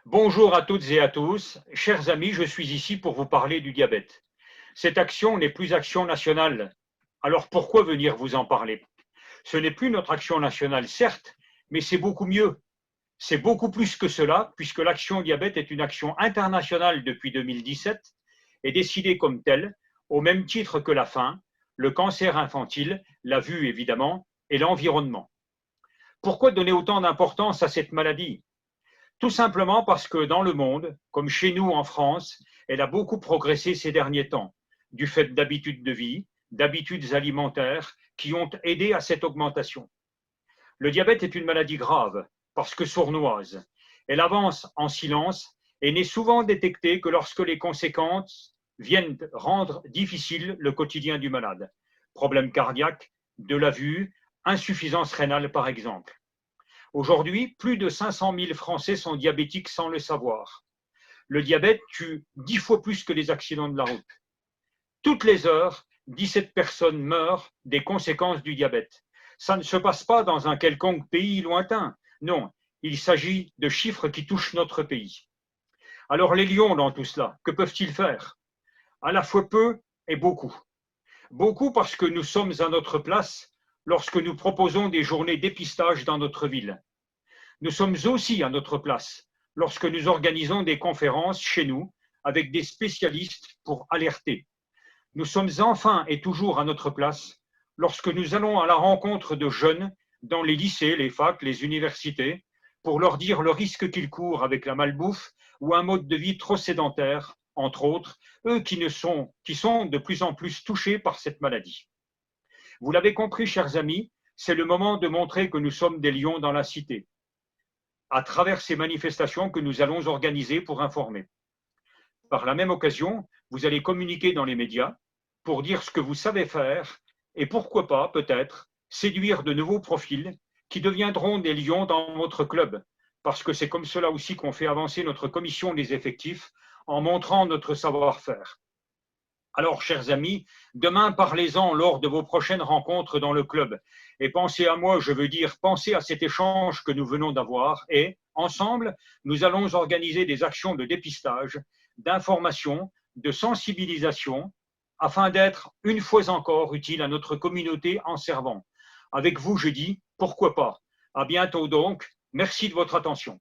Bonjour à toutes et à tous. Chers amis, je suis ici pour vous parler du diabète. Cette action n'est plus action nationale. Alors pourquoi venir vous en parler? Ce n'est plus notre action nationale, certes, mais c'est beaucoup mieux. C'est beaucoup plus que cela, puisque l'action diabète est une action internationale depuis 2017 et décidée comme telle, au même titre que la faim, le cancer infantile, la vue évidemment, et l'environnement. Pourquoi donner autant d'importance à cette maladie? Tout simplement parce que dans le monde, comme chez nous en France, elle a beaucoup progressé ces derniers temps, du fait d'habitudes de vie, d'habitudes alimentaires qui ont aidé à cette augmentation. Le diabète est une maladie grave parce que sournoise. Elle avance en silence et n'est souvent détectée que lorsque les conséquences viennent rendre difficile le quotidien du malade. Problèmes cardiaques, de la vue, insuffisance rénale par exemple. Aujourd'hui, plus de 500 000 Français sont diabétiques sans le savoir. Le diabète tue 10 fois plus que les accidents de la route. Toutes les heures, 17 personnes meurent des conséquences du diabète. Ça ne se passe pas dans un quelconque pays lointain. Non, il s'agit de chiffres qui touchent notre pays. Alors les lions dans tout cela, que peuvent-ils faire? À la fois peu et beaucoup. Beaucoup parce que nous sommes à notre place lorsque nous proposons des journées dépistage dans notre ville. Nous sommes aussi à notre place lorsque nous organisons des conférences chez nous avec des spécialistes pour alerter. Nous sommes enfin et toujours à notre place lorsque nous allons à la rencontre de jeunes dans les lycées, les facs, les universités, pour leur dire le risque qu'ils courent avec la malbouffe ou un mode de vie trop sédentaire, entre autres, eux qui sont de plus en plus touchés par cette maladie. Vous l'avez compris, chers amis, c'est le moment de montrer que nous sommes des lions dans la cité, à travers ces manifestations que nous allons organiser pour informer. Par la même occasion, vous allez communiquer dans les médias pour dire ce que vous savez faire et pourquoi pas, peut-être, séduire de nouveaux profils qui deviendront des lions dans votre club, parce que c'est comme cela aussi qu'on fait avancer notre commission des effectifs en montrant notre savoir-faire. Alors, chers amis, demain, parlez-en lors de vos prochaines rencontres dans le club. Et pensez à moi, je veux dire, pensez à cet échange que nous venons d'avoir et, ensemble, nous allons organiser des actions de dépistage, d'information, de sensibilisation, afin d'être, une fois encore, utile à notre communauté en servant. Avec vous, je dis, pourquoi pas? À bientôt donc. Merci de votre attention.